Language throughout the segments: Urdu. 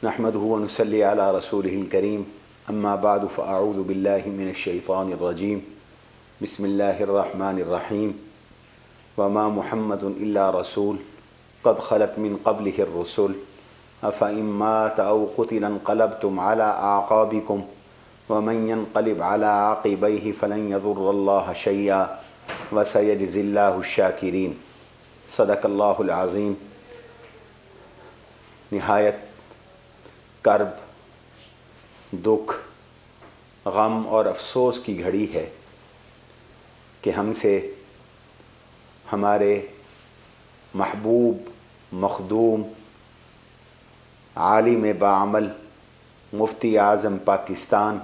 نحمده ونصلي على رسوله الكريم اما بعد فاعوذ بالله من الشيطان الرجيم بسم الله الرحمن الرحيم وما محمد الا رسول قد خلت من قبله الرسل افإن مات او قتل انقلبتم على اعقابكم ومن ينقلب على عقبيه فلن يضر الله شيئا وسيجزي الله الشاكرين صدق اللہ العظیم۔ نہایت کرب، دکھ، غم اور افسوس کی گھڑی ہے کہ ہم سے ہمارے محبوب، مخدوم، عالم بعمل، مفتی اعظم پاکستان،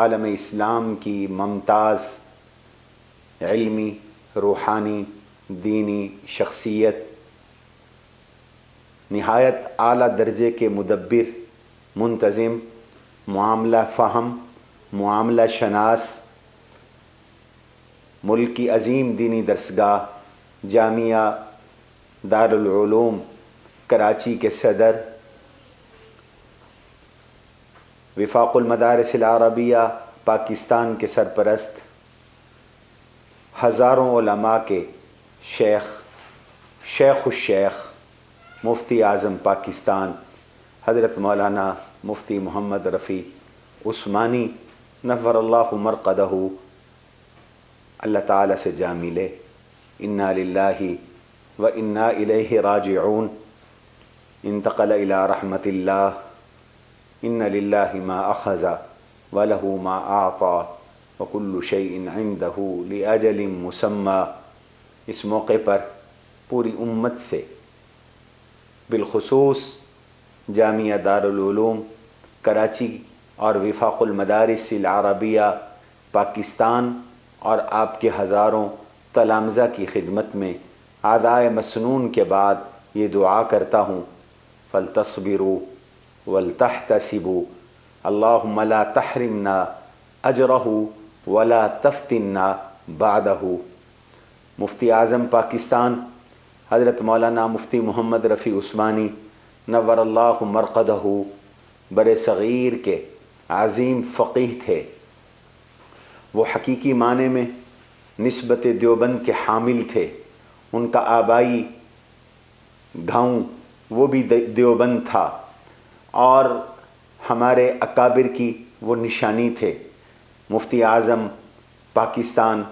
عالم اسلام کی ممتاز علمی، روحانی، دینی شخصیت، نہایت اعلیٰ درجے کے مدبر، منتظم، معاملہ فہم، معاملہ شناس، ملک کی عظیم دینی درسگاہ جامعہ دارالعلوم کراچی کے صدر، وفاق المدارس العربیہ پاکستان کے سرپرست، ہزاروں علماء کے شیخ الشیخ مفتی اعظم پاکستان حضرت مولانا مفتی محمد رفیع عثمانی نور اللہ مرقدہ، اللہ تعالیٰ سے جا ملے۔ انا للہ و انا الیہ راجعون، انتقل الی رحمت اللہ، ان للہ ما اخذ ولہ ما اعطى وکل شیء عندہ لاجل مسمی۔ اس موقع پر پوری امت سے، بالخصوص جامعہ دارالعلوم کراچی اور وفاق المدارس العربیہ پاکستان اور آپ کے ہزاروں تلامذہ کی خدمت میں ادائے مسنون کے بعد یہ دعا کرتا ہوں، فلتصبروا ولتحتسبوا اللہم لا تحرمنا اجرہ ولا تفتنا بعدہ۔ مفتی اعظم پاکستان حضرت مولانا مفتی محمد رفیع عثمانی نور اللہ مرقدہ بر صغیر کے عظیم فقیہ تھے۔ وہ حقیقی معنی میں نسبت دیوبند کے حامل تھے۔ ان کا آبائی گاؤں وہ بھی دیوبند تھا اور ہمارے اکابر کی وہ نشانی تھے۔ مفتی اعظم پاکستان،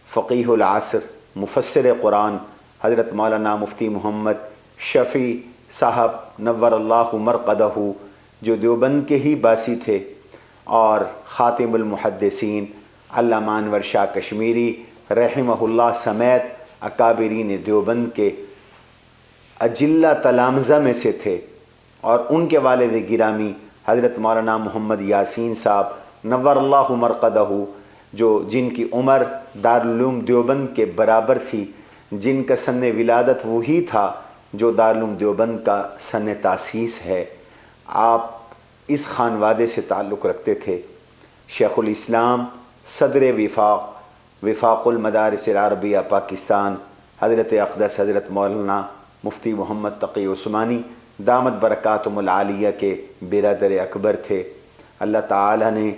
فقیہ العصر، مفسر قرآن حضرت مولانا مفتی محمد شفیع صاحب نور اللہ مرقدہ، جو دیوبند کے ہی باسی تھے، اور خاتم المحدثین علامہ انور شاہ کشمیری رحمہ اللہ سمیت اکابرین دیوبند کے اجلہ تلامذہ میں سے تھے، اور ان کے والد گرامی حضرت مولانا محمد یاسین صاحب نور اللہ مرقدہ، جن کی عمر دارالعلوم دیوبند کے برابر تھی، جن کا سن ولادت وہی تھا جو دارالعلوم دیوبند کا سن تاسیس ہے۔ آپ اس خانوادے سے تعلق رکھتے تھے۔ شیخ الاسلام، صدر وفاق المدارس العربیہ پاکستان حضرت اقدس حضرت مولانا مفتی محمد تقی عثمانی دامت برکاتہم العالیہ کے برادر اکبر تھے۔ اللہ تعالیٰ نے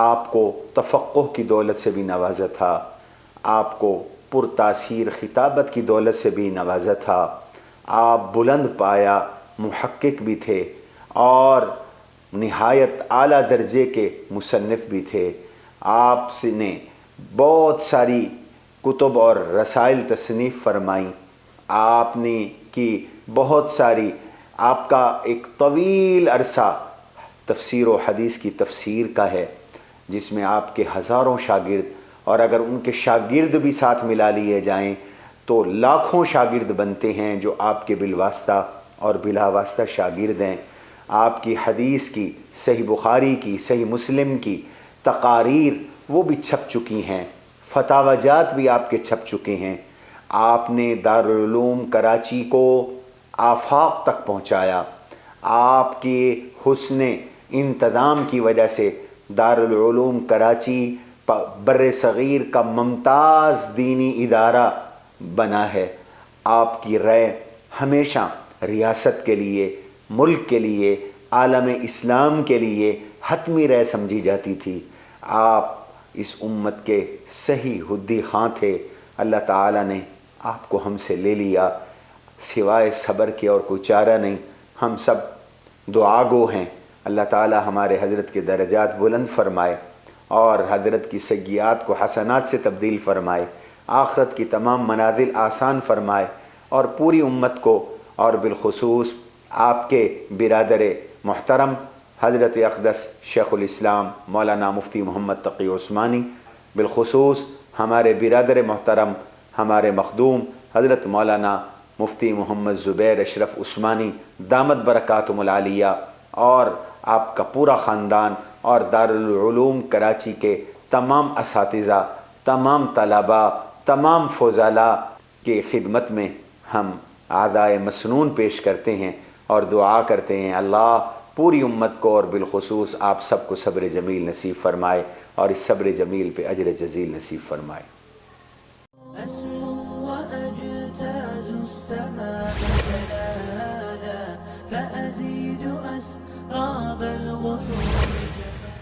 آپ کو تفقہ کی دولت سے بھی نوازا تھا، آپ کو پرتاثیر خطابت کی دولت سے بھی نوازا تھا۔ آپ بلند پایا محقق بھی تھے اور نہایت اعلیٰ درجے کے مصنف بھی تھے۔ آپ نے بہت ساری کتب اور رسائل تصنیف فرمائیں، آپ نے کی بہت ساری، آپ کا ایک طویل عرصہ تفسیر و حدیث کی تفسیر کا ہے، جس میں آپ کے ہزاروں شاگرد، اور اگر ان کے شاگرد بھی ساتھ ملا لیے جائیں تو لاکھوں شاگرد بنتے ہیں جو آپ کے بالواسطہ اور بلا واسطہ شاگرد ہیں۔ آپ کی حدیث کی، صحیح بخاری کی، صحیح مسلم کی تقاریر وہ بھی چھپ چکی ہیں، فتاوی جات بھی آپ کے چھپ چکے ہیں۔ آپ نے دارالعلوم کراچی کو آفاق تک پہنچایا۔ آپ کے حسن انتظام کی وجہ سے دارالعلوم کراچی بر صغیر کا ممتاز دینی ادارہ بنا ہے۔ آپ کی رائے ہمیشہ ریاست کے لیے، ملک کے لیے، عالم اسلام کے لیے حتمی رائے سمجھی جاتی تھی۔ آپ اس امت کے صحیح حدی خواں تھے، اللہ تعالیٰ نے آپ کو ہم سے لے لیا، سوائے صبر کے اور کوئی چارہ نہیں۔ ہم سب دعا گو ہیں، اللہ تعالیٰ ہمارے حضرت کے درجات بلند فرمائے اور حضرت کی سیئات کو حسنات سے تبدیل فرمائے، آخرت کی تمام منازل آسان فرمائے، اور پوری امت کو اور بالخصوص آپ کے برادر محترم حضرت اقدس شیخ الاسلام مولانا مفتی محمد تقی عثمانی، بالخصوص ہمارے برادر محترم ہمارے مخدوم حضرت مولانا مفتی محمد زبیر اشرف عثمانی دامت برکاتہم العالیہ، اور آپ کا پورا خاندان اور دارالعلوم کراچی کے تمام اساتذہ، تمام طلباء، تمام فضلاء کی خدمت میں ہم عزائے مسنون پیش کرتے ہیں اور دعا کرتے ہیں اللہ پوری امت کو اور بالخصوص آپ سب کو صبر جمیل نصیب فرمائے اور اس صبر جمیل پہ اجر جزیل نصیب فرمائے۔ أسمو وأجتاز السماء جلالا، فأزيد أسراب الغيوم